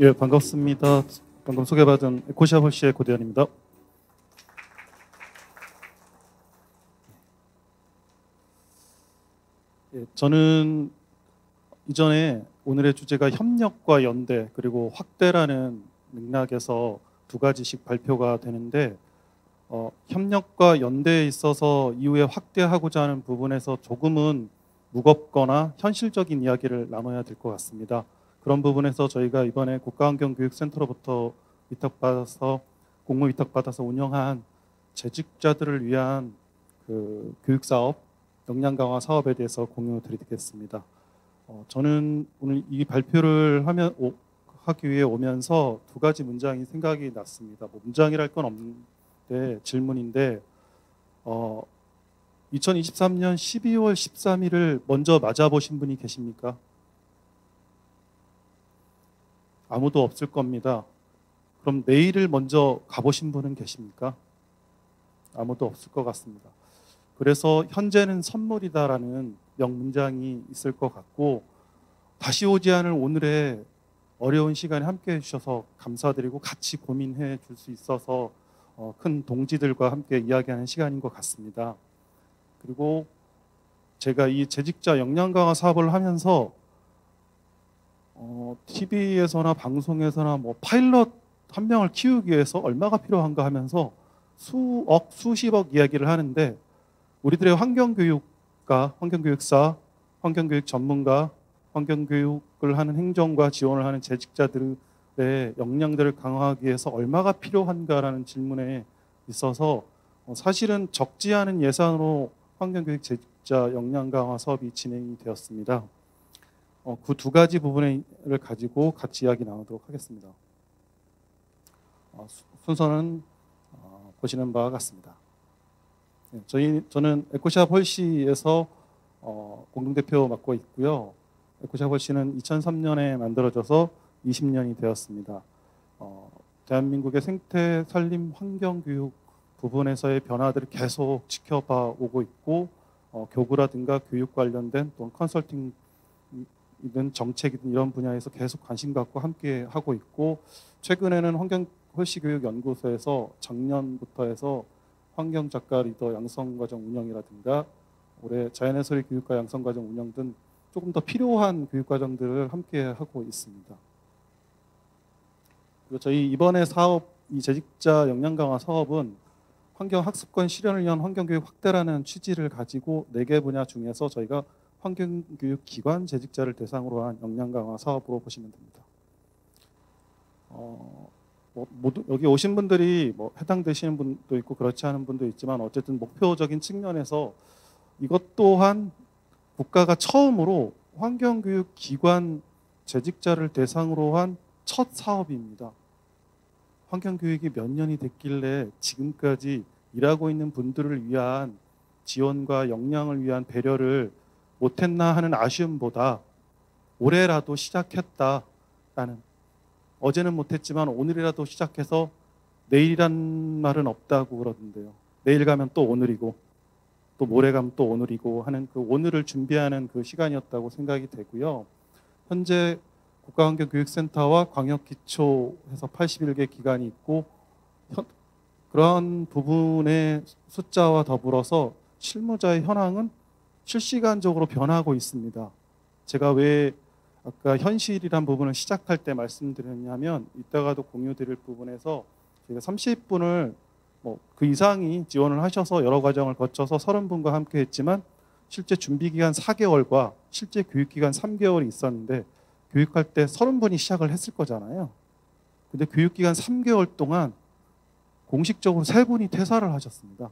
예, 반갑습니다. 방금 소개받은 에코시아 홀씨의 고대현입니다. 예, 저는 이전에 오늘의 주제가 협력과 연대 그리고 확대라는 맥락에서 두 가지씩 발표가 되는데 협력과 연대에 있어서 이후에 확대하고자 하는 부분에서 조금은 무겁거나 현실적인 이야기를 나눠야 될 것 같습니다. 그런 부분에서 저희가 이번에 국가환경교육센터로부터 공모 위탁받아서 운영한 재직자들을 위한 그 교육사업, 역량 강화 사업에 대해서 공유드리겠습니다. 저는 오늘 이 발표를 하기 위해 오면서 두 가지 문장이 생각이 났습니다. 문장이랄 건 없는데 질문인데 2023년 12월 13일을 먼저 맞아보신 분이 계십니까? 아무도 없을 겁니다. 그럼 내일을 먼저 가보신 분은 계십니까? 아무도 없을 것 같습니다. 그래서 현재는 선물이다라는 명문장이 있을 것 같고, 다시 오지 않을 오늘의 어려운 시간에 함께해 주셔서 감사드리고 같이 고민해 줄 수 있어서 큰 동지들과 함께 이야기하는 시간인 것 같습니다. 그리고 제가 이 재직자 역량 강화 사업을 하면서 TV에서나 방송에서나 파일럿 한 명을 키우기 위해서 얼마가 필요한가 하면서 수억, 수십억 이야기를 하는데, 우리들의 환경교육가, 환경교육사, 환경교육 전문가, 환경교육을 하는 행정과 지원을 하는 재직자들의 역량들을 강화하기 위해서 얼마가 필요한가라는 질문에 있어서 사실은 적지 않은 예산으로 환경교육 재직자 역량 강화 사업이 진행이 되었습니다. 그 두 가지 부분을 가지고 같이 이야기 나누도록 하겠습니다. 순서는 보시는 바와 같습니다. 저는 에코시아 홀씨에서 공동대표 맡고 있고요. 에코시아 홀씨는 2003년에 만들어져서 20년이 되었습니다. 대한민국의 생태, 산림, 환경교육 부분에서의 변화들을 계속 지켜봐 오고 있고, 교구라든가 교육 관련된 또는 컨설팅 이든 정책이든 이런 분야에서 계속 관심 갖고 함께 하고 있고, 최근에는 환경홀씨교육연구소에서 작년부터 해서 환경작가 리더 양성과정 운영이라든가 올해 자연의 소리 교육과 양성과정 운영 등 조금 더 필요한 교육과정들을 함께 하고 있습니다. 그리고 저희 이번에 사업, 이 재직자 역량 강화 사업은 환경학습권 실현을 위한 환경교육 확대라는 취지를 가지고 4개 분야 중에서 저희가 환경교육 기관 재직자를 대상으로 한 역량 강화 사업으로 보시면 됩니다. 모두 여기 오신 분들이 해당되시는 분도 있고 그렇지 않은 분도 있지만, 어쨌든 목표적인 측면에서 이것 또한 국가가 처음으로 환경교육 기관 재직자를 대상으로 한 첫 사업입니다. 환경교육이 몇 년이 됐길래 지금까지 일하고 있는 분들을 위한 지원과 역량을 위한 배려를 못했나 하는 아쉬움보다 올해라도 시작했다라는, 어제는 못했지만 오늘이라도 시작해서 내일이란 말은 없다고 그러던데요. 내일 가면 또 오늘이고 또 모레 가면 또 오늘이고 하는 그 오늘을 준비하는 그 시간이었다고 생각이 되고요. 현재 국가환경교육센터와 광역기초에서 81개 기관이 있고, 그러한 부분의 숫자와 더불어서 실무자의 현황은 실시간적으로 변하고 있습니다. 제가 왜 아까 현실이란 부분을 시작할 때 말씀드렸냐면, 이따가도 공유드릴 부분에서 저희가 30분을 그 이상이 지원을 하셔서 여러 과정을 거쳐서 30분과 함께 했지만, 실제 준비기간 4개월과 실제 교육기간 3개월이 있었는데, 교육할 때 30분이 시작을 했을 거잖아요. 근데 교육기간 3개월 동안 공식적으로 3분이 퇴사를 하셨습니다.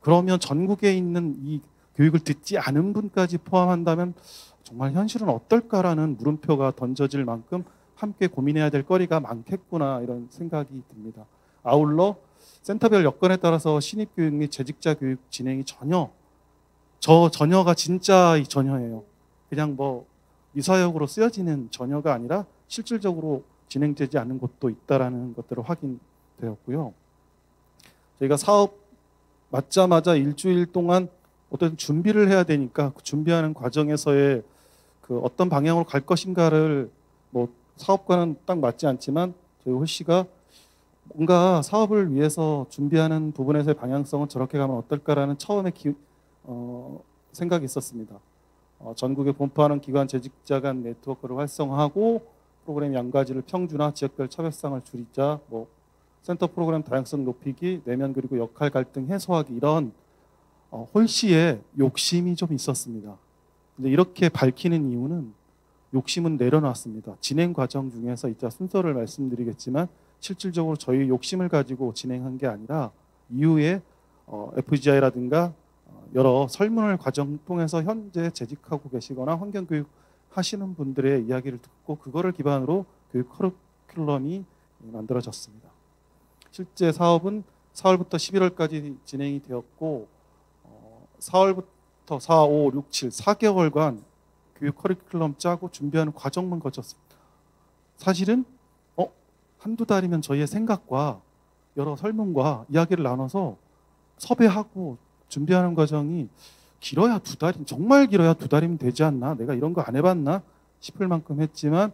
그러면 전국에 있는 이 교육을 듣지 않은 분까지 포함한다면 정말 현실은 어떨까라는 물음표가 던져질 만큼 함께 고민해야 될 거리가 많겠구나, 이런 생각이 듭니다. 아울러 센터별 여건에 따라서 신입교육 및 재직자 교육 진행이 전혀가 진짜 이 전혀예요. 그냥 미사역으로 쓰여지는 전혀가 아니라 실질적으로 진행되지 않는 곳도 있다라는 것들을 확인되었고요. 저희가 사업 맞자마자 일주일 동안 어떤 준비를 해야 되니까 그 준비하는 과정에서의 그 어떤 방향으로 갈 것인가를 사업과는 딱 맞지 않지만 저희 홀씨가 뭔가 사업을 위해서 준비하는 부분에서의 방향성은 저렇게 가면 어떨까라는 처음에 생각이 있었습니다. 전국에 분포하는 기관 재직자 간 네트워크를 활성화하고 프로그램 양가지를 평준화, 지역별 차별성을 줄이자, 뭐 센터 프로그램 다양성 높이기, 내면 그리고 역할 갈등 해소하기, 이런 홀씨의 욕심이 좀 있었습니다. 근데 이렇게 밝히는 이유는 욕심은 내려놨습니다. 진행 과정 중에서 이따 순서를 말씀드리겠지만 실질적으로 저희 욕심을 가지고 진행한 게 아니라 이후에 FGI라든가 여러 설문을 과정 통해서 현재 재직하고 계시거나 환경교육 하시는 분들의 이야기를 듣고 그거를 기반으로 교육 커리큘럼이 만들어졌습니다. 실제 사업은 4월부터 11월까지 진행이 되었고 4월부터 4, 5, 6, 7, 4개월간 교육 커리큘럼 짜고 준비하는 과정만 거쳤습니다. 사실은 한두 달이면 저희의 생각과 여러 설문과 이야기를 나눠서 섭외하고 준비하는 과정이 길어야 2달, 정말 길어야 2달이면 되지 않나? 내가 이런 거 안 해봤나? 싶을 만큼 했지만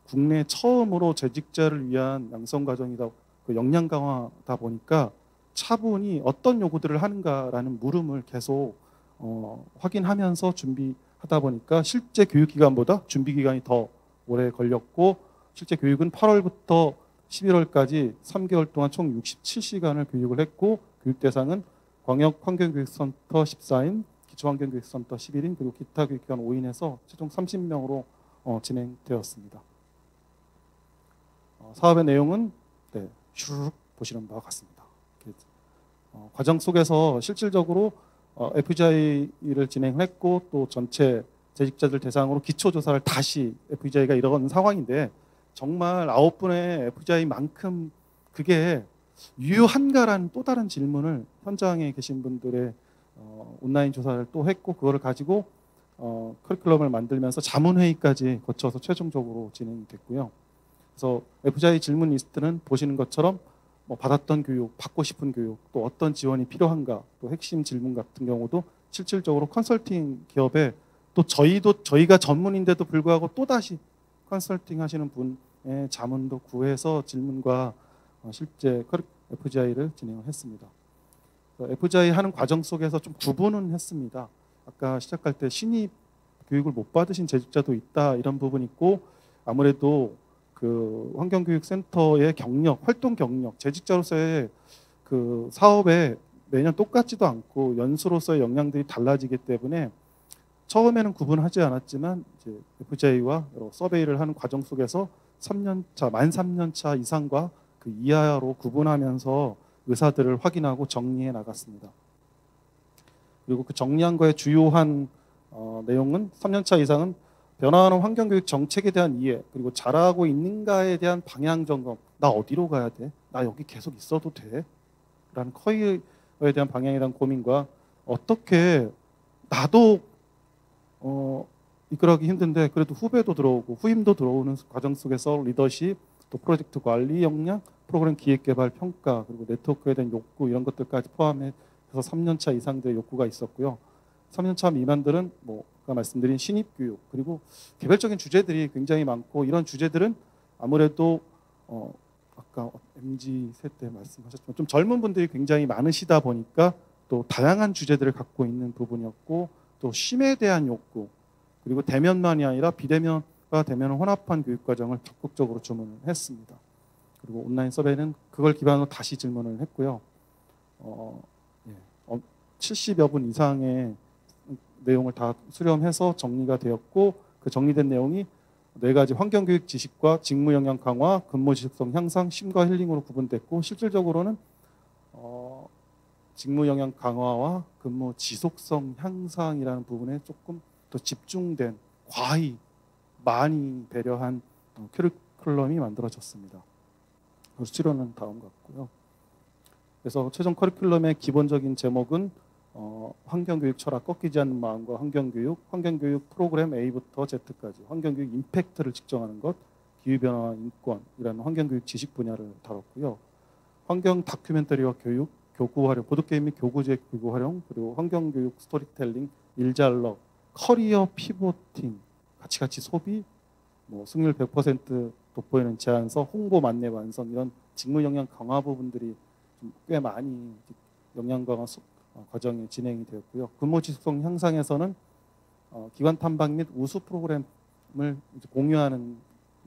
국내 처음으로 재직자를 위한 양성 과정이다, 그 역량 강화다 보니까 차분히 어떤 요구들을 하는가라는 물음을 계속 확인하면서 준비하다 보니까 실제 교육 기간보다 준비 기간이 더 오래 걸렸고 실제 교육은 8월부터 11월까지 3개월 동안 총 67시간을 교육을 했고 교육 대상은 광역환경교육센터 14인, 기초환경교육센터 11인, 그리고 기타 교육기관 5인에서 최종 30명으로 진행되었습니다. 사업의 내용은 슈르륵 보시는 바와 같습니다. 과정 속에서 실질적으로 FGI를 진행했고 또 전체 재직자들 대상으로 기초조사를 다시 FGI가 이런 상황인데 정말 9분의 FGI만큼 그게 유효한가라는 또 다른 질문을 현장에 계신 분들의 온라인 조사를 또 했고 그거를 가지고 커리큘럼을 만들면서 자문회의까지 거쳐서 최종적으로 진행이 됐고요. 그래서 FGI 질문 리스트는 보시는 것처럼 받았던 교육, 받고 싶은 교육, 또 어떤 지원이 필요한가, 또 핵심 질문 같은 경우도 실질적으로 컨설팅 기업에 또 저희가 전문인데도 불구하고 또 다시 컨설팅 하시는 분의 자문도 구해서 질문과 실제 FGI를 진행을 했습니다. FGI 하는 과정 속에서 좀 구분은 했습니다. 아까 시작할 때 신입 교육을 못 받으신 재직자도 있다 이런 부분이 있고 아무래도 그 환경교육센터의 경력, 활동 경력, 재직자로서의 그 사업에 매년 똑같지도 않고 연수로서의 역량들이 달라지기 때문에 처음에는 구분하지 않았지만 이제 FGI와 서베이를 하는 과정 속에서 3년차, 만 3년차 이상과 그 이하로 구분하면서 의사들을 확인하고 정리해 나갔습니다. 그리고 그 정리한 거의 주요한 내용은 3년차 이상은 변화하는 환경교육 정책에 대한 이해, 그리고 잘하고 있는가에 대한 방향 점검. 나 어디로 가야 돼? 나 여기 계속 있어도 돼? 라는 커리어에 대한 방향에 대한 고민과 어떻게 나도 이끌어가기 힘든데 그래도 후배도 들어오고 후임도 들어오는 과정 속에서 리더십, 또 프로젝트 관리 역량, 프로그램 기획개발 평가, 그리고 네트워크에 대한 욕구 이런 것들까지 포함해서 3년차 이상들의 욕구가 있었고요. 3년차 미만들은 아까 말씀드린 신입교육 그리고 개별적인 주제들이 굉장히 많고 이런 주제들은 아무래도 아까 MZ 세대 말씀하셨지만 좀 젊은 분들이 굉장히 많으시다 보니까 또 다양한 주제들을 갖고 있는 부분이었고 또 쉼에 대한 욕구 그리고 대면만이 아니라 비대면과 대면을 혼합한 교육과정을 적극적으로 주문을 했습니다. 그리고 온라인 서베이는 그걸 기반으로 다시 질문을 했고요. 70여 분 이상의 내용을 다 수렴해서 정리가 되었고 그 정리된 내용이 4가지 환경교육 지식과 직무 역량 강화, 근무 지속성 향상, 쉼과 힐링으로 구분됐고 실질적으로는 직무 역량 강화와 근무 지속성 향상이라는 부분에 조금 더 집중된 과히 많이 배려한 커리큘럼이 만들어졌습니다. 수치료는 다음 같고요. 그래서 최종 커리큘럼의 기본적인 제목은 환경교육 철학 꺾이지 않는 마음과 환경교육 프로그램 A부터 Z까지 환경교육 임팩트를 측정하는 것, 기후변화와 인권이라는 환경교육 지식 분야를 다뤘고요. 환경 다큐멘터리와 교육, 교구 활용, 보드게임 및 교구제 교구 활용, 그리고 환경교육 스토리텔링, 일잘러, 커리어 피보팅, 가치 소비, 승률 100% 돋보이는 제안서, 홍보 만내 완성 이런 직무 역량 강화 부분들이 좀 꽤 많이 역량 강화 과정이 진행이 되었고요. 근무 지속성 향상에서는 기관 탐방 및 우수 프로그램을 이제 공유하는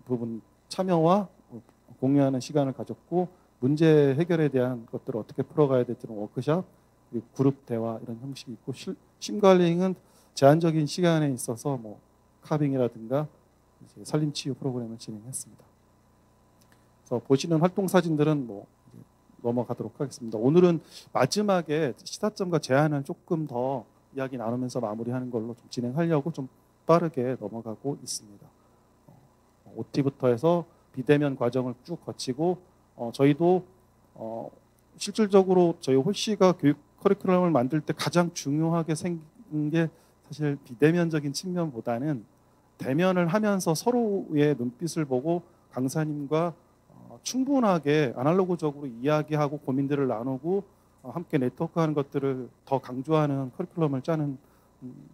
부분 참여와 공유하는 시간을 가졌고 문제 해결에 대한 것들을 어떻게 풀어가야 될지는 워크숍, 그리고 그룹 대화 이런 형식이 있고 심관리는 제한적인 시간에 있어서 뭐 카빙이라든가 이제 산림치유 프로그램을 진행했습니다. 그래서 보시는 활동 사진들은 뭐 넘어가도록 하겠습니다. 오늘은 마지막에 시사점과 제안을 조금 더 이야기 나누면서 마무리하는 걸로 좀 진행하려고 좀 빠르게 넘어가고 있습니다. OT부터 해서 비대면 과정을 쭉 거치고 저희도 실질적으로 저희 홀씨가 교육 커리큘럼을 만들 때 가장 중요하게 생긴 게 사실 비대면적인 측면보다는 대면을 하면서 서로의 눈빛을 보고 강사님과 충분하게 아날로그적으로 이야기하고 고민들을 나누고 함께 네트워크하는 것들을 더 강조하는 커리큘럼을 짜는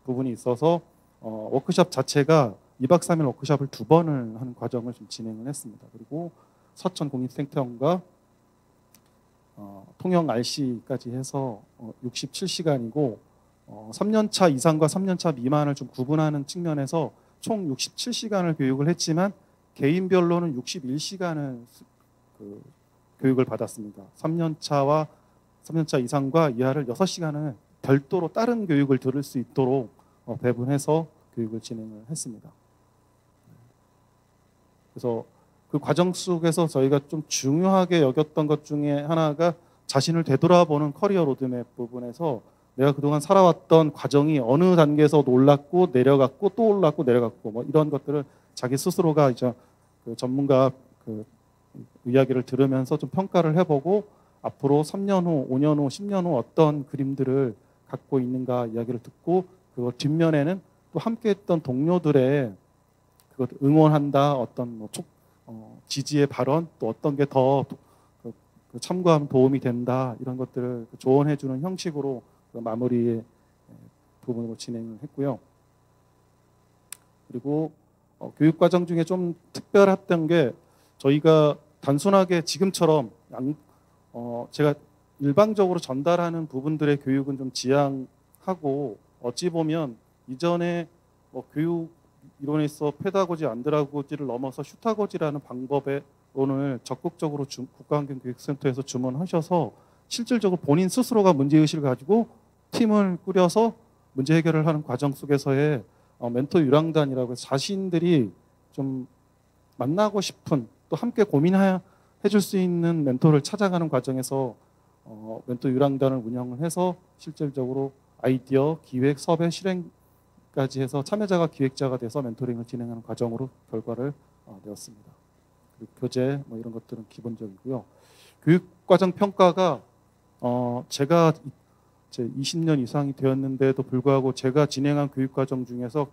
부분이 있어서 워크숍 자체가 2박 3일 워크숍을 2번을 하는 과정을 좀 진행을 했습니다. 그리고 서천 공익생태원과 통영 RC까지 해서 67시간이고 3년차 이상과 3년차 미만을 좀 구분하는 측면에서 총 67시간을 교육을 했지만 개인별로는 61시간을 교육을 받았습니다. 3년차와 3년차 이상과 이하를 6시간을 별도로 다른 교육을 들을 수 있도록 배분해서 교육을 진행을 했습니다. 그래서 그 과정 속에서 저희가 좀 중요하게 여겼던 것 중에 하나가 자신을 되돌아보는 커리어 로드맵 부분에서 내가 그동안 살아왔던 과정이 어느 단계에서 올랐고 내려갔고 또 올랐고 내려갔고 뭐 이런 것들을 자기 스스로가 이제 그 전문가 그 이야기를 들으면서 좀 평가를 해보고 앞으로 3년 후, 5년 후, 10년 후 어떤 그림들을 갖고 있는가 이야기를 듣고 그걸 뒷면에는 또 함께했던 동료들의 그것 응원한다 어떤 뭐 지지의 발언 또 어떤 게 더 참고하면 도움이 된다 이런 것들을 조언해주는 형식으로 마무리 부분으로 진행을 했고요. 그리고 교육과정 중에 좀 특별했던 게 저희가 단순하게 지금처럼 제가 일방적으로 전달하는 부분들의 교육은 좀 지양하고 어찌 보면 이전에 뭐 교육 이론에 있어 페다고지 안드라고지를 넘어서 슈타고지라는 방법의 오늘 적극적으로 국가환경교육센터에서 주문하셔서 실질적으로 본인 스스로가 문제의식을 가지고 팀을 꾸려서 문제 해결을 하는 과정 속에서의 멘토 유랑단이라고 해서 자신들이 좀 만나고 싶은 또 함께 고민해 줄 수 있는 멘토를 찾아가는 과정에서 멘토 유랑단을 운영을 해서 실질적으로 아이디어, 기획, 섭외, 실행까지 해서 참여자가 기획자가 돼서 멘토링을 진행하는 과정으로 결과를 내었습니다. 그리고 교재 뭐 이런 것들은 기본적이고요. 교육과정 평가가 제가 제 20년 이상이 되었는데도 불구하고 제가 진행한 교육과정 중에서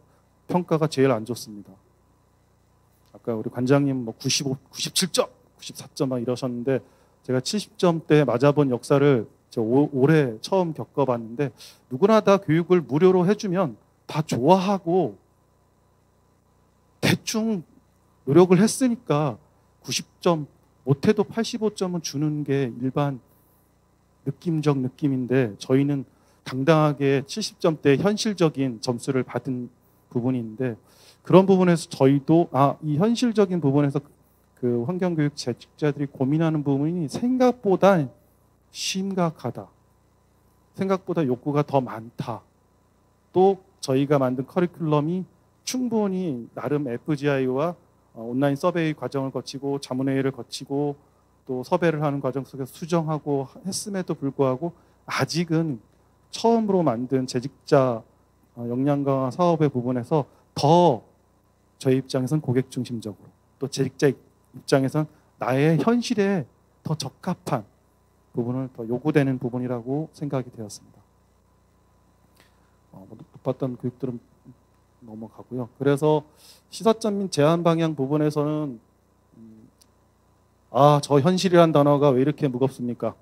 평가가 제일 안 좋습니다. 아까 우리 관장님 뭐 95, 97점, 94점 막 이러셨는데 제가 70점대 맞아본 역사를 올해 처음 겪어봤는데 누구나 다 교육을 무료로 해주면 다 좋아하고 대충 노력을 했으니까 90점 못해도 85점은 주는 게 일반 느낌적 느낌인데 저희는 당당하게 70점대 현실적인 점수를 받은 부분인데 그런 부분에서 저희도 이 현실적인 부분에서 그 환경교육 재직자들이 고민하는 부분이 생각보다 심각하다. 생각보다 욕구가 더 많다. 또 저희가 만든 커리큘럼이 충분히 나름 FGI와 온라인 서베이 과정을 거치고 자문회의를 거치고 또 섭외를 하는 과정 속에서 수정하고 했음에도 불구하고 아직은 처음으로 만든 재직자 역량 강화 사업의 부분에서 더 저희 입장에서는 고객 중심적으로 또 재직자 입장에서는 나의 현실에 더 적합한 부분을 더 요구되는 부분이라고 생각이 되었습니다. 높았던 교육들은 넘어가고요. 그래서 시사점 및 제안 방향 부분에서는 저 현실이란 단어가 왜 이렇게 무겁습니까?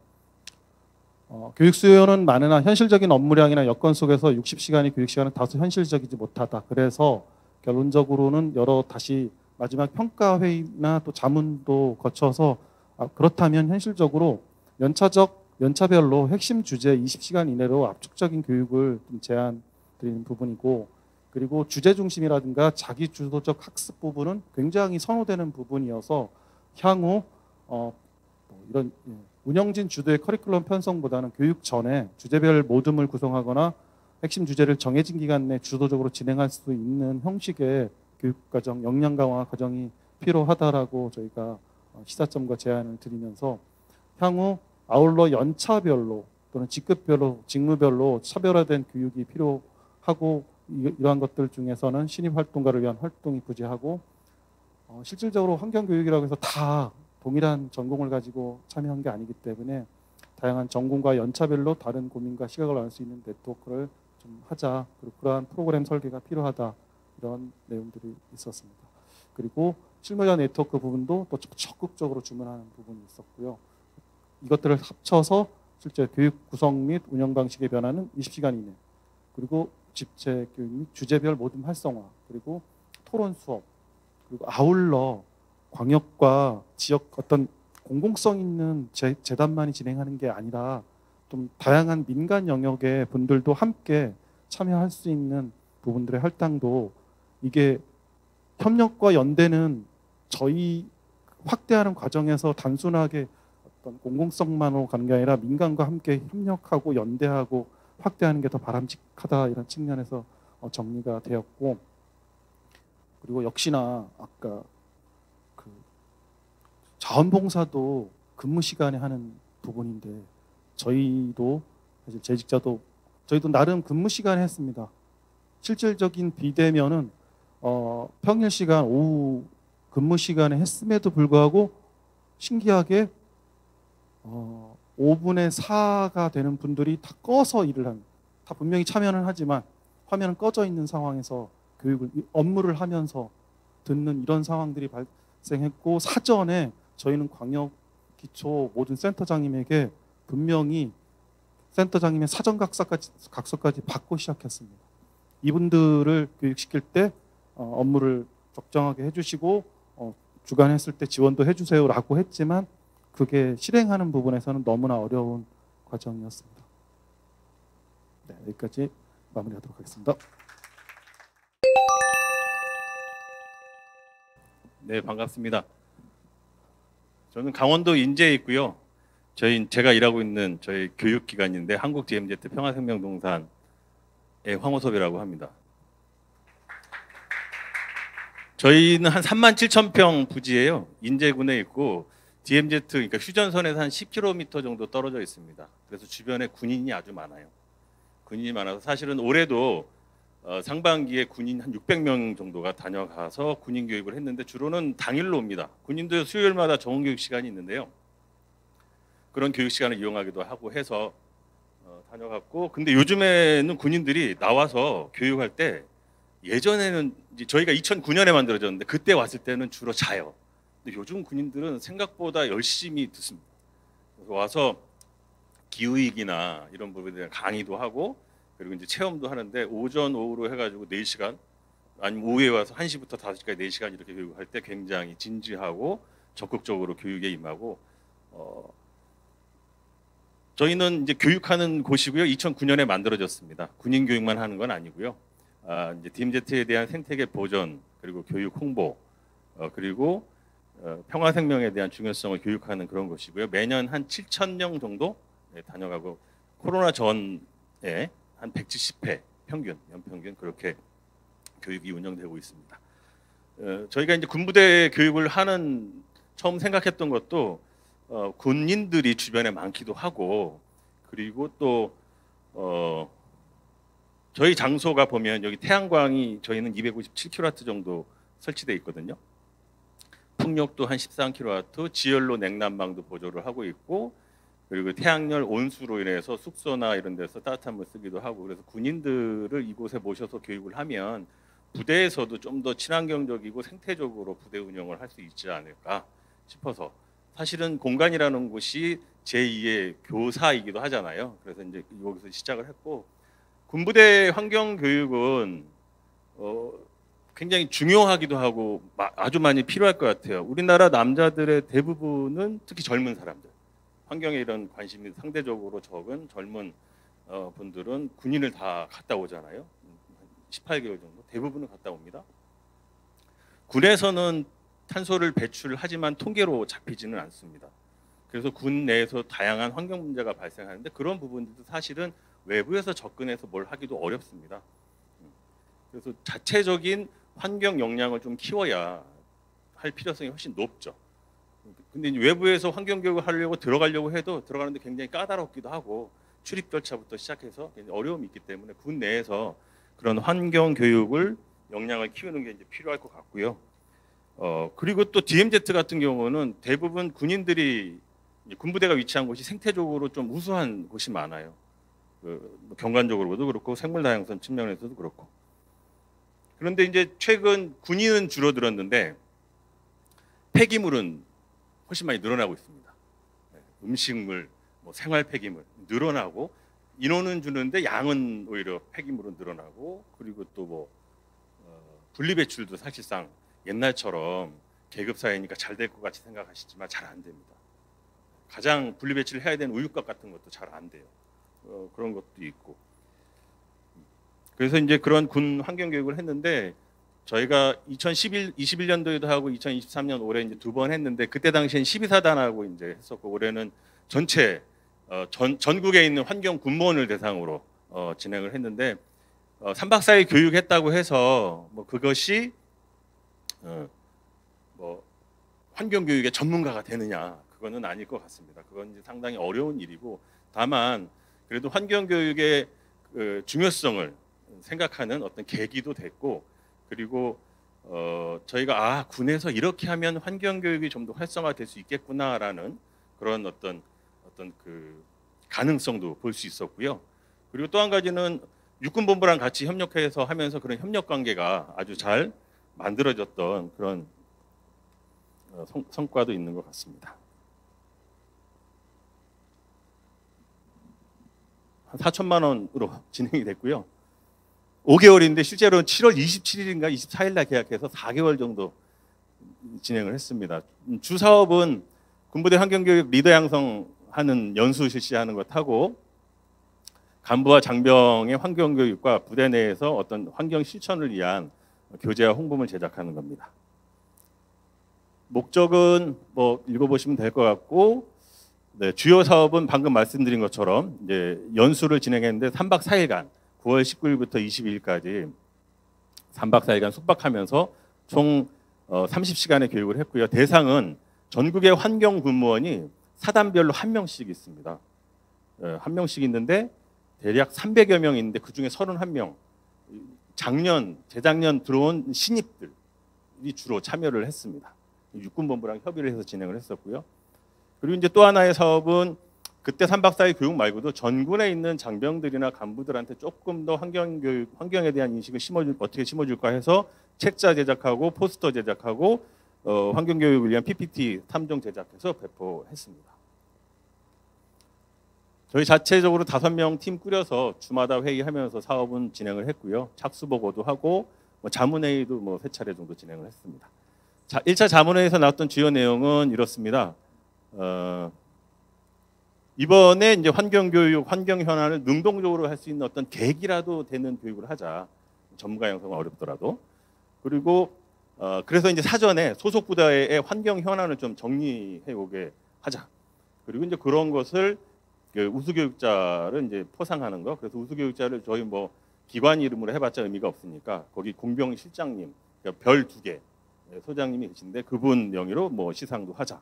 교육 수요는 많으나 현실적인 업무량이나 여건 속에서 60시간이 교육 시간은 다소 현실적이지 못하다. 그래서 결론적으로는 다시 마지막 평가 회의나 또 자문도 거쳐서 그렇다면 현실적으로 연차별로 핵심 주제 20시간 이내로 압축적인 교육을 좀 제안 드리는 부분이고, 그리고 주제 중심이라든가 자기 주도적 학습 부분은 굉장히 선호되는 부분이어서 향후 이런 운영진 주도의 커리큘럼 편성보다는 교육 전에 주제별 모둠을 구성하거나 핵심 주제를 정해진 기간 내 주도적으로 진행할 수 있는 형식의 교육과정, 역량 강화 과정이 필요하다라고 저희가 시사점과 제안을 드리면서, 향후 아울러 연차별로 또는 직급별로, 직무별로 차별화된 교육이 필요하고, 이러한 것들 중에서는 신입 활동가를 위한 활동이 부재하고, 실질적으로 환경교육이라고 해서 다 동일한 전공을 가지고 참여한 게 아니기 때문에 다양한 전공과 연차별로 다른 고민과 시각을 나눌 수 있는 네트워크를 좀 하자, 그리고 그러한 프로그램 설계가 필요하다, 이런 내용들이 있었습니다. 그리고 실무자 네트워크 부분도 또 적극적으로 주문하는 부분이 있었고요. 이것들을 합쳐서 실제 교육 구성 및 운영 방식의 변화는 20시간 이내, 그리고 집체 교육 및 주제별 모둠 활성화, 그리고 토론 수업, 그리고 아울러 광역과 지역 어떤 공공성 있는 재단만이 진행하는 게 아니라 좀 다양한 민간 영역의 분들도 함께 참여할 수 있는 부분들의 할당도, 이게 협력과 연대는 저희 확대하는 과정에서 단순하게 어떤 공공성만으로 가는 게 아니라 민간과 함께 협력하고 연대하고 확대하는 게 더 바람직하다, 이런 측면에서 정리가 되었고, 그리고 역시나 아까 그 자원봉사도 근무 시간에 하는 부분인데, 저희도 사실 재직자도 저희도 나름 근무 시간에 했습니다. 실질적인 비대면은 평일 시간 오후 근무 시간에 했음에도 불구하고 신기하게 5분의 4가 되는 분들이 다 꺼서 일을 하는, 다 분명히 참여는 하지만 화면은 꺼져 있는 상황에서 교육을, 업무를 하면서 듣는 이런 상황들이 발생했고, 사전에 저희는 광역 기초 모든 센터장님에게 분명히 센터장님의 사전 각서까지 받고 시작했습니다. 이분들을 교육시킬 때 업무를 적정하게 해주시고 주관했을 때 지원도 해주세요라고 했지만, 그게 실행하는 부분에서는 너무나 어려운 과정이었습니다. 네, 여기까지 마무리하도록 하겠습니다. 네, 반갑습니다. 저는 강원도 인제에 있고요. 제가 일하고 있는 저희 교육기관인데 한국 DMZ 평화생명동산의 황호섭이라고 합니다. 저희는 한 37,000평 부지예요. 인제군에 있고 DMZ, 그러니까 휴전선에서 한 10km 정도 떨어져 있습니다. 그래서 주변에 군인이 아주 많아요. 군인이 많아서 사실은 올해도 상반기에 군인 한 600명 정도가 다녀가서 군인 교육을 했는데, 주로는 당일로 옵니다. 군인도 수요일마다 정원 교육 시간이 있는데요. 그런 교육 시간을 이용하기도 하고 해서 다녀갔고, 근데 요즘에는 군인들이 나와서 교육할 때, 예전에는 이제 저희가 2009년에 만들어졌는데 그때 왔을 때는 주로 자요. 근데 요즘 군인들은 생각보다 열심히 듣습니다. 그래서 와서 기후위기나 이런 부분에 대한 강의도 하고, 그리고 이제 체험도 하는데, 오전 오후로 해가지고 4시간, 아니면 오후에 와서 1시부터 5시까지 4시간 이렇게 교육할 때 굉장히 진지하고 적극적으로 교육에 임하고, 저희는 이제 교육하는 곳이고요. 2009년에 만들어졌습니다. 군인 교육만 하는 건 아니고요. 이제 DMZ에 대한 생태계 보전, 그리고 교육 홍보, 그리고 평화생명에 대한 중요성을 교육하는 그런 곳이고요. 매년 한 7,000명 정도 다녀가고, 코로나 전에 한 170회 평균, 연평균 그렇게 교육이 운영되고 있습니다. 저희가 이제 군부대 교육을 하는, 처음 생각했던 것도 군인들이 주변에 많기도 하고, 그리고 또 저희 장소가 보면 여기 태양광이 저희는 257kW 정도 설치되어 있거든요. 풍력도 한 13kW, 지열로 냉난방도 보조를 하고 있고, 그리고 태양열 온수로 인해서 숙소나 이런 데서 따뜻한 물 쓰기도 하고, 그래서 군인들을 이곳에 모셔서 교육을 하면 부대에서도 좀 더 친환경적이고 생태적으로 부대 운영을 할 수 있지 않을까 싶어서, 사실은 공간이라는 곳이 제2의 교사이기도 하잖아요. 그래서 이제 여기서 시작을 했고, 군부대 환경 교육은 굉장히 중요하기도 하고 아주 많이 필요할 것 같아요. 우리나라 남자들의 대부분은 특히 젊은 사람들, 환경에 이런 관심이 상대적으로 적은 젊은 분들은 군인을 다 갔다 오잖아요. 18개월 정도 대부분은 갔다 옵니다. 군에서는 탄소를 배출하지만 통계로 잡히지는 않습니다. 그래서 군 내에서 다양한 환경 문제가 발생하는데 그런 부분들도 사실은 외부에서 접근해서 뭘 하기도 어렵습니다. 그래서 자체적인 환경 역량을 좀 키워야 할 필요성이 훨씬 높죠. 근데 이제 외부에서 환경 교육을 하려고 들어가려고 해도 들어가는데 굉장히 까다롭기도 하고 출입 절차부터 시작해서 어려움이 있기 때문에 군 내에서 그런 환경 교육을 역량을 키우는 게 이제 필요할 것 같고요. 그리고 또 DMZ 같은 경우는 대부분 군인들이 군부대가 위치한 곳이 생태적으로 좀 우수한 곳이 많아요. 경관적으로도 그렇고 생물 다양성 측면에서도 그렇고. 그런데 이제 최근 군인은 줄어들었는데 폐기물은 훨씬 많이 늘어나고 있습니다. 음식물, 생활 폐기물 늘어나고 인원은 주는데 양은 오히려 폐기물은 늘어나고 그리고 또 분리배출도 사실상 옛날처럼 계급 사회니까 잘 될 것 같이 생각하시지만 잘 안 됩니다. 가장 분리배출을 해야 되는 우유값 같은 것도 잘 안 돼요. 그런 것도 있고. 그래서 이제 그런 군 환경 교육을 했는데 저희가 2021년도에도 하고 2023년 올해 이제 2번 했는데 그때 당시엔 12사단하고 이제 했었고 올해는 전체 전국에 있는 환경 군무원을 대상으로 진행을 했는데 3박 4일 교육했다고 해서 그것이 환경 교육의 전문가가 되느냐 그거는 아닐 것 같습니다. 그건 이제 상당히 어려운 일이고 다만 그래도 환경 교육의 중요성을 생각하는 어떤 계기도 됐고 그리고 저희가 군에서 이렇게 하면 환경 교육이 좀 더 활성화될 수 있겠구나라는 그런 어떤 그 가능성도 볼 수 있었고요. 그리고 또 한 가지는 육군본부랑 같이 협력해서 하면서 그런 협력 관계가 아주 잘 만들어졌던 그런 성과도 있는 것 같습니다. 한 4천만 원으로 진행이 됐고요. 5개월인데 실제로는 7월 27일인가 24일 날 계약해서 4개월 정도 진행을 했습니다. 주 사업은 군부대 환경교육 리더 양성하는 연수 실시하는 것하고 간부와 장병의 환경교육과 부대 내에서 어떤 환경 실천을 위한 교재와 홍보물 제작하는 겁니다. 목적은 읽어보시면 될 것 같고 네, 주요 사업은 방금 말씀드린 것처럼 이제 연수를 진행했는데 3박 4일간 9월 19일부터 22일까지 3박 4일간 숙박하면서 총 30시간의 교육을 했고요. 대상은 전국의 환경 군무원이 사단별로 한 명씩 있습니다. 한 명씩 있는데 대략 300여 명이 있는데 그중에 31명 재작년 들어온 신입들이 주로 참여를 했습니다. 육군본부랑 협의를 해서 진행을 했었고요. 그리고 이제 또 하나의 사업은 그때 3박 4일 교육 말고도 전군에 있는 장병들이나 간부들한테 조금 더 환경에 대한 인식을 어떻게 심어줄까 해서 책자 제작하고 포스터 제작하고 환경 교육을 위한 PPT 3종 제작해서 배포했습니다. 저희 자체적으로 5명 팀 꾸려서 주마다 회의하면서 사업은 진행을 했고요. 착수 보고도 하고 자문회의도 3차례 정도 진행을 했습니다. 1차 자문회의에서 나왔던 주요 내용은 이렇습니다. 이번에 이제 환경교육, 환경 현안을 능동적으로 할 수 있는 어떤 계기라도 되는 교육을 하자. 전문가 양성은 어렵더라도. 그리고 그래서 이제 사전에 소속 부대의 환경 현안을 좀 정리해 오게 하자. 그리고 이제 그런 것을 우수교육자를 이제 포상하는 거. 그래서 우수교육자를 저희 기관 이름으로 해봤자 의미가 없으니까 거기 공병실장님, 그러니까 별 2개 소장님이 계신데 그분 명의로 시상도 하자.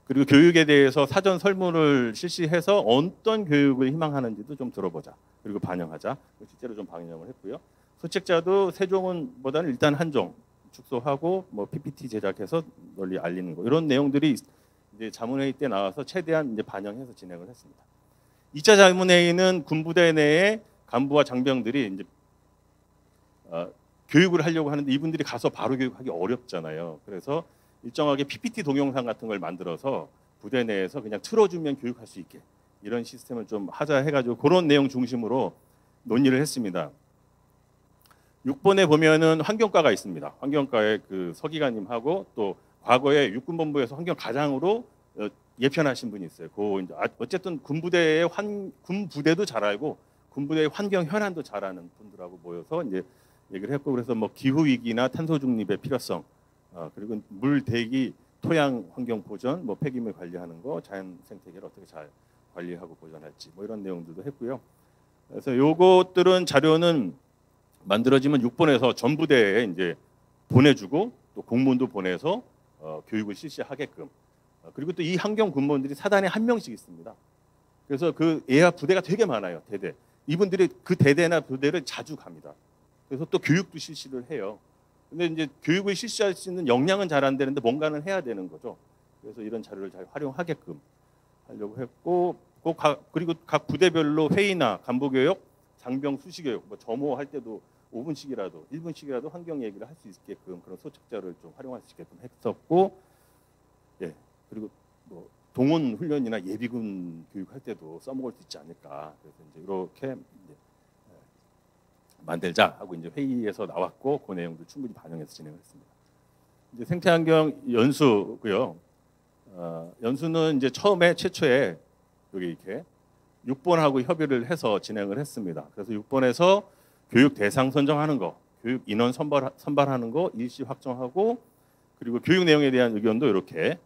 그리고 교육에 대해서 사전 설문을 실시해서 어떤 교육을 희망하는지도 좀 들어보자. 그리고 반영하자. 실제로 좀 반영을 했고요. 소책자도 세종은보다는 일단 한 종 축소하고 PPT 제작해서 널리 알리는 거 이런 내용들이 이제 자문회의 때 나와서 최대한 이제 반영해서 진행을 했습니다. 2차 자문회의는 군부대 내에 간부와 장병들이 이제 교육을 하려고 하는데 이분들이 가서 바로 교육하기 어렵잖아요. 그래서 일정하게 PPT 동영상 같은 걸 만들어서 부대 내에서 그냥 틀어주면 교육할 수 있게 이런 시스템을 좀 하자 해가지고 그런 내용 중심으로 논의를 했습니다. 6번에 보면은 환경과가 있습니다. 환경과에 그 서기관님하고 또 과거에 육군본부에서 환경과장으로 예편하신 분이 있어요. 그 이제 어쨌든 군부대의 군부대도 잘 알고 군부대의 환경 현안도 잘 아는 분들하고 모여서 이제 얘기를 했고, 그래서 뭐 기후 위기나 탄소 중립의 필요성, 그리고 물 대기 토양 환경 보전, 뭐 폐기물 관리하는 거, 자연 생태계를 어떻게 잘 관리하고 보존할지 뭐 이런 내용들도 했고요. 그래서 요것들은 자료는 만들어지면 6번에서 전부대에 이제 보내주고 또 공무원도 보내서 교육을 실시하게끔. 그리고 또 이 환경 군무원들이 사단에 한 명씩 있습니다. 그래서 그 예하 부대가 되게 많아요. 대대. 이분들이 그 대대나 부대를 자주 갑니다. 그래서 또 교육도 실시를 해요. 근데 이제 교육을 실시할 수 있는 역량은 잘 안 되는데 뭔가는 해야 되는 거죠. 그래서 이런 자료를 잘 활용하게끔 하려고 했고, 그리고 각 부대별로 회의나 간부 교육, 장병 수시 교육, 뭐 점호할 때도 5분씩이라도 1분씩이라도 환경 얘기를 할 수 있게끔 그런 소책자를 좀 활용할 수 있게끔 했었고, 예, 그리고 뭐 동원 훈련이나 예비군 교육할 때도 써먹을 수 있지 않을까. 그래서 이제 이렇게 이제 만들자 하고 이제 회의에서 나왔고, 그 내용도 충분히 반영해서 진행을 했습니다. 이제 생태환경 연수고요. 연수는 이제 최초에 여기 이렇게 6번하고 협의를 해서 진행을 했습니다. 그래서 6번에서 교육 대상 선정하는 거, 교육 인원 선발하는 거 일시 확정하고, 그리고 교육 내용에 대한 의견도 이렇게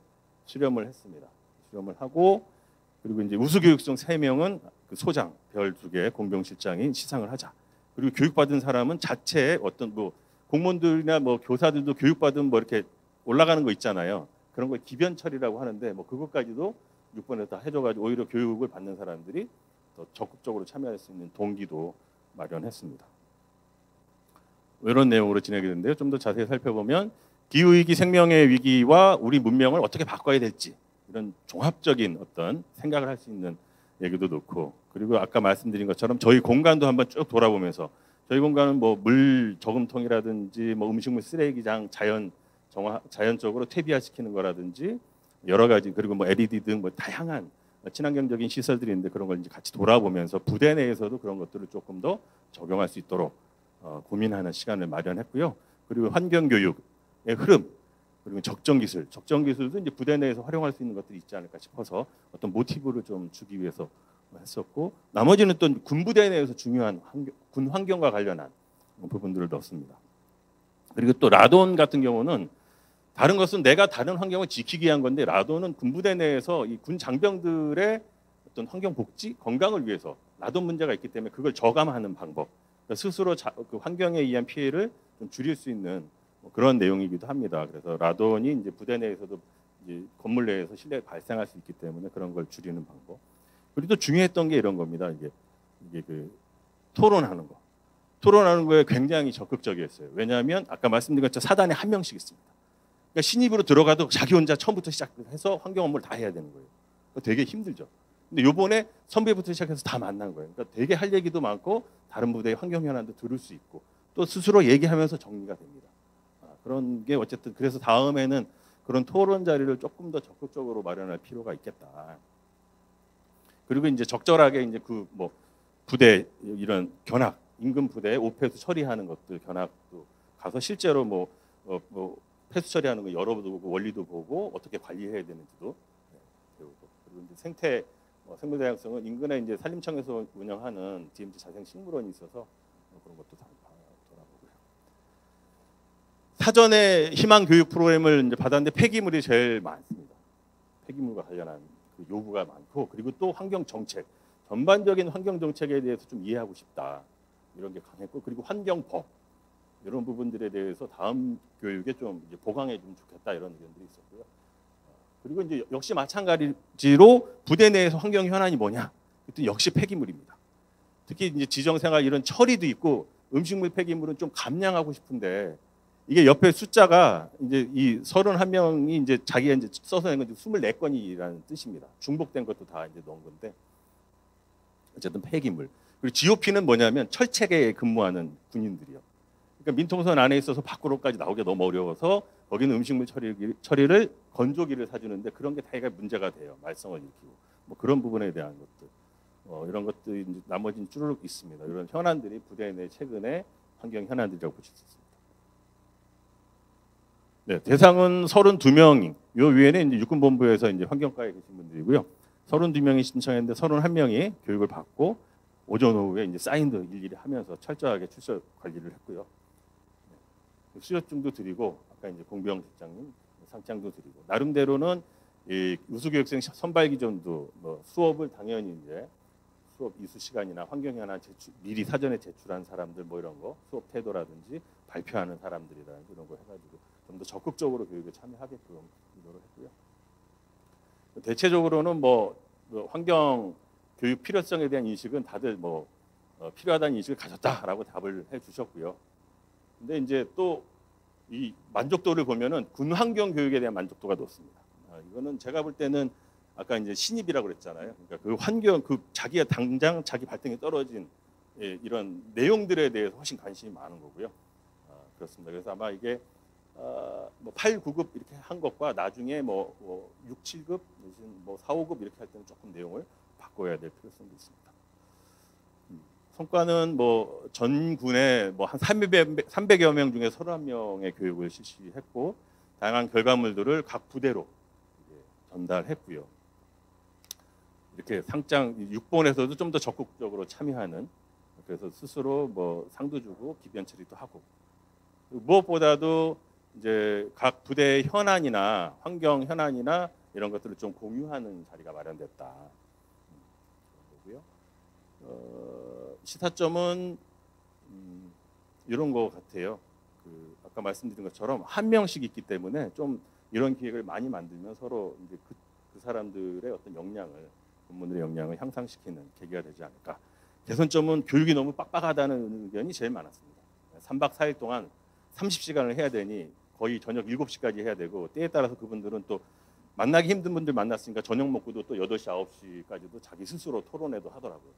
수렴을 했습니다. 수렴을 하고, 그리고 이제 우수교육생 3명은 그 소장, 별 2개 공병실장이 시상을 하자. 그리고 교육받은 사람은 자체의 어떤 뭐 공무원들이나 뭐 교사들도 교육받은 뭐 이렇게 올라가는 거 있잖아요. 그런 걸 기변 처리라고 하는데 뭐 그것까지도 6번에 다 해줘가지고 오히려 교육을 받는 사람들이 더 적극적으로 참여할 수 있는 동기도 마련했습니다. 이런 내용으로 진행이 되는데요. 좀 더 자세히 살펴보면 기후위기, 생명의 위기와 우리 문명을 어떻게 바꿔야 될지 이런 종합적인 어떤 생각을 할 수 있는 얘기도 넣고, 그리고 아까 말씀드린 것처럼 저희 공간도 한번 쭉 돌아보면서 저희 공간은 뭐 물 저금통이라든지 뭐 음식물 쓰레기장 자연적으로 퇴비화시키는 거라든지 여러 가지, 그리고 뭐 LED 등 뭐 다양한 친환경적인 시설들이 있는데 그런 걸 이제 같이 돌아보면서 부대 내에서도 그런 것들을 조금 더 적용할 수 있도록 고민하는 시간을 마련했고요. 그리고 환경 교육의 흐름, 그리고 적정기술도 이제 부대 내에서 활용할 수 있는 것들이 있지 않을까 싶어서 어떤 모티브를 좀 주기 위해서 했었고, 나머지는 또 군부대 내에서 중요한 군 환경과 관련한 부분들을 넣었습니다. 그리고 또 라돈 같은 경우는 다른 것은 내가 다른 환경을 지키기 위한 건데, 라돈은 군부대 내에서 이 군 장병들의 어떤 환경 복지, 건강을 위해서 라돈 문제가 있기 때문에 그걸 저감하는 방법, 그러니까 스스로 그 환경에 의한 피해를 좀 줄일 수 있는 뭐 그런 내용이기도 합니다. 그래서 라돈이 이제 부대 내에서도 이제 건물 내에서 실내 발생할 수 있기 때문에 그런 걸 줄이는 방법. 그리고 또 중요했던 게 이런 겁니다. 이게 그 토론하는 거. 토론하는 거에 굉장히 적극적이었어요. 왜냐하면 아까 말씀드린 것처럼 사단에 한 명씩 있습니다. 그러니까 신입으로 들어가도 자기 혼자 처음부터 시작해서 환경 업무를 다 해야 되는 거예요. 그러니까 되게 힘들죠. 근데 요번에 선배부터 시작해서 다 만난 거예요. 그러니까 되게 할 얘기도 많고 다른 부대의 환경 현안도 들을 수 있고 또 스스로 얘기하면서 정리가 됩니다. 그런 게 어쨌든 그래서 다음에는 그런 토론 자리를 조금 더 적극적으로 마련할 필요가 있겠다. 그리고 이제 적절하게 이제 그 뭐 부대 이런 견학 임금 부대에 오폐수 처리하는 것들 견학도 가서 실제로 뭐 폐수 처리하는 거 열어보고 원리도 보고 어떻게 관리해야 되는지도 배우고, 그리고 이제 생물 다양성은 인근에 이제 산림청에서 운영하는 DMZ 자생식물원이 있어서 그런 것도 다 돌아보고요. 사전에 희망 교육 프로그램을 이제 받았는데 폐기물이 제일 많습니다. 폐기물과 관련한 그 요구가 많고, 그리고 또 환경 정책, 전반적인 환경 정책에 대해서 좀 이해하고 싶다 이런 게 강했고, 그리고 환경법 이런 부분들에 대해서 다음 교육에 좀 이제 보강해 주면 좋겠다 이런 의견들이 있었고요. 그리고 이제 역시 마찬가지로 부대 내에서 환경 현안이 뭐냐? 그때 역시 폐기물입니다. 특히 이제 지정생활 이런 처리도 있고 음식물 폐기물은 좀 감량하고 싶은데 이게 옆에 숫자가 이제 이 31명이 이제 자기가 이제 써서 낸 건데 24건이라는 뜻입니다. 중복된 것도 다 이제 넣은 건데 어쨌든 폐기물. 그리고 GOP는 뭐냐면 철책에 근무하는 군인들이요. 그러니까 민통선 안에 있어서 밖으로까지 나오기 너무 어려워서 거기는 음식물 처리를 건조기를 사주는데 그런 게 다가 문제가 돼요. 말썽을 일으키고 뭐 그런 부분에 대한 것들 이런 것들이 나머지는 쭈르륵 있습니다. 이런 현안들이 부대 내 최근에 환경 현안들이라고 보실 수 있습니다. 네, 대상은 32명. 요 위에는 이제 육군본부에서 이제 환경과에 계신 분들이고요. 32명이 신청했는데 31명이 교육을 받고 오전 오후에 이제 사인도 일일이 하면서 철저하게 출석 관리를 했고요. 네, 수여증도 드리고 아까 이제 공병 실장님 상장도 드리고 나름대로는 이 우수교육생 선발 기준도 뭐 수업을 당연히 이제 수업 이수 시간이나 환경 현안 미리 사전에 제출한 사람들 뭐 이런 거 수업 태도라든지 발표하는 사람들이라든지 이런 거 해가지고 좀 더 적극적으로 교육에 참여하게끔 유도를 했고요. 대체적으로는 뭐 환경 교육 필요성에 대한 인식은 다들 뭐 필요하다는 인식을 가졌다라고 답을 해주셨고요. 근데 이제 또 이 만족도를 보면은 군 환경 교육에 대한 만족도가 높습니다. 이거는 제가 볼 때는 아까 이제 신입이라고 그랬잖아요. 그러니까 그 환경 그 자기가 당장 자기 발등에 떨어진 이런 내용들에 대해서 훨씬 관심이 많은 거고요. 그렇습니다. 그래서 아마 이게 뭐 8, 9급 이렇게 한 것과 나중에 뭐 6, 7급 내지는 뭐 4, 5급 이렇게 할 때는 조금 내용을 바꿔야 될 필요성도 있습니다. 성과는 뭐 전군에 뭐 한 300여 명 중에 31명의 교육을 실시했고 다양한 결과물들을 각 부대로 전달했고요. 이렇게 상장 6본에서도 좀 더 적극적으로 참여하는 그래서 스스로 뭐 상도 주고 기변 처리도 하고 무엇보다도 이제 각 부대의 현안이나 환경 현안이나 이런 것들을 좀 공유하는 자리가 마련됐다. 거고요. 시사점은 이런 거 같아요. 그 아까 말씀드린 것처럼 한 명씩 있기 때문에 좀 이런 기획을 많이 만들면 서로 이제 그 사람들의 어떤 역량을 본문들의 역량을 향상시키는 계기가 되지 않을까. 개선점은 교육이 너무 빡빡하다는 의견이 제일 많았습니다. 3박 4일 동안 30시간을 해야 되니 거의 저녁 7시까지 해야 되고 때에 따라서 그분들은 또 만나기 힘든 분들 만났으니까 저녁 먹고도 또 8시, 9시까지도 자기 스스로 토론회도 하더라고요.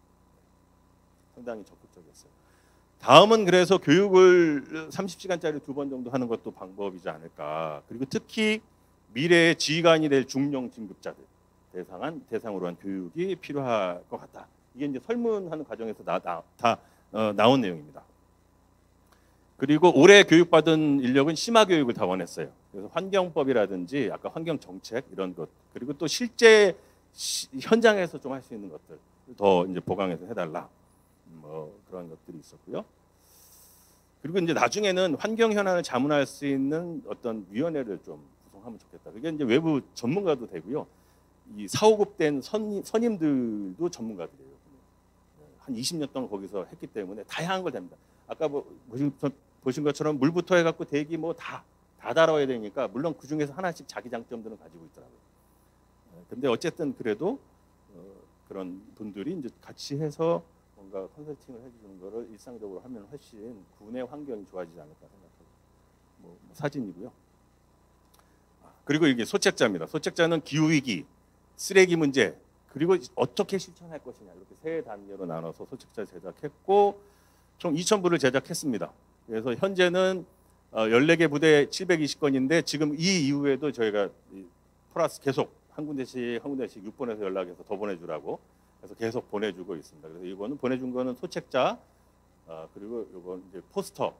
상당히 적극적이었어요. 다음은 그래서 교육을 30시간짜리 2번 정도 하는 것도 방법이지 않을까. 그리고 특히 미래의 지휘관이 될 중령 진급자들 대상으로 한 교육이 필요할 것 같다. 이게 이제 설문하는 과정에서 나온 내용입니다. 그리고 올해 교육받은 인력은 심화 교육을 다 원했어요. 그래서 환경법이라든지 아까 환경 정책 이런 것 그리고 또 실제 현장에서 좀 할 수 있는 것들 더 이제 보강해서 해달라. 뭐 그런 것들이 있었고요. 그리고 이제 나중에는 환경 현안을 자문할 수 있는 어떤 위원회를 좀 구성하면 좋겠다. 그게 이제 외부 전문가도 되고요. 이 4, 5급 된 선임들도 전문가들이에요. 한 20년 동안 거기서 했기 때문에 다양한 걸 됩니다. 아까 보신 것처럼 물부터 해갖고 대기 뭐 다 다뤄야 되니까 물론 그 중에서 하나씩 자기 장점들은 가지고 있더라고요. 근데 어쨌든 그래도 그런 분들이 이제 같이 해서 뭔가 컨설팅을 해주는 거를 일상적으로 하면 훨씬 군의 환경이 좋아지지 않을까 생각하고 뭐 사진이고요. 그리고 이게 소책자입니다. 소책자는 기후 위기, 쓰레기 문제 그리고 어떻게 실천할 것이냐 이렇게 세 단계로 나눠서 소책자 제작했고 총 2,000부를 제작했습니다. 그래서 현재는 14개 부대 720건인데 지금 이 이후에도 저희가 플러스 계속 한 군데씩 6번에서 연락해서 더 보내주라고 그래서 계속 보내주고 있습니다. 그래서 이거는 보내준 거는 소책자 그리고 이건 이제 포스터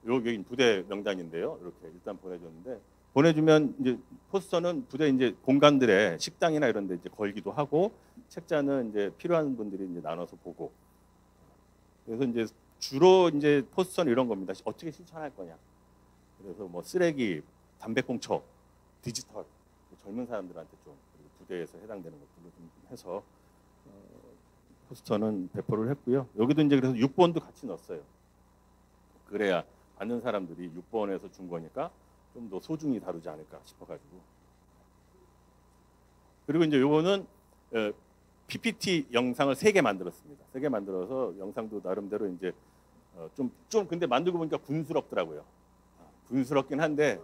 여기 부대 명단인데요. 이렇게 일단 보내줬는데 보내주면 이제 포스터는 부대 이제 공간들에 식당이나 이런 데 이제 걸기도 하고 책자는 이제 필요한 분들이 이제 나눠서 보고 그래서 이제 주로 이제 포스터는 이런 겁니다. 어떻게 실천할 거냐. 그래서 뭐 쓰레기, 담배꽁초, 디지털 젊은 사람들한테 좀 부대에서 해당되는 것들로 좀 해서 포스터는 배포를 했고요. 여기도 이제 그래서 6번도 같이 넣었어요. 그래야 받는 사람들이 6번에서 준 거니까 좀 더 소중히 다루지 않을까 싶어가지고. 그리고 이제 요거는 PPT 영상을 3개 만들었습니다. 3개 만들어서 영상도 나름대로 이제 좀 근데 만들고 보니까 군스럽더라고요. 군스럽긴 한데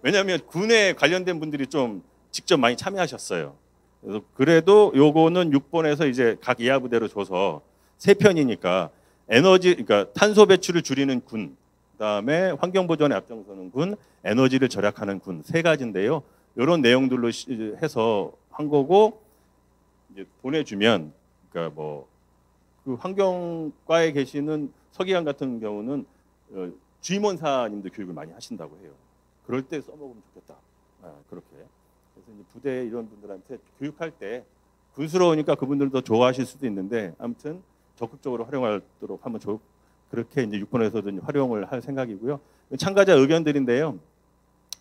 왜냐하면 군에 관련된 분들이 좀 직접 많이 참여하셨어요. 그래서 그래도 요거는 6번에서 이제 각 이하 부대로 줘서 3편이니까 그러니까 탄소 배출을 줄이는 군, 그다음에 환경 보존에 앞장서는 군, 에너지를 절약하는 군 3가지인데요. 이런 내용들로 해서 한 거고 이제 보내주면 그러니까 뭐 그 환경과에 계시는 서기관 같은 경우는 주임원사님도 교육을 많이 하신다고 해요. 그럴 때 써먹으면 좋겠다. 그렇게. 그래서 이제 부대 이런 분들한테 교육할 때 군스러우니까 그분들도 좋아하실 수도 있는데 아무튼 적극적으로 활용하도록 하면 그렇게 이제 6번에서도 활용을 할 생각이고요. 참가자 의견들인데요.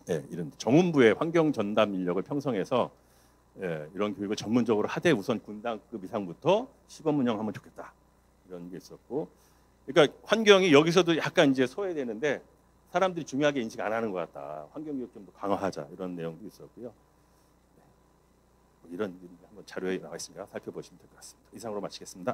예, 이런 정훈부의 환경 전담 인력을 형성해서 이런 교육을 전문적으로 하되 우선 군단급 이상부터 시범 운영하면 좋겠다. 이런 게 있었고, 그러니까 환경이 여기서도 약간 이제 소외되는데 사람들이 중요하게 인식 안 하는 것 같다. 환경 교육 좀 더 강화하자 이런 내용도 있었고요. 이런 한번 자료에 나와 있으니까 살펴보시면 될 것 같습니다. 이상으로 마치겠습니다.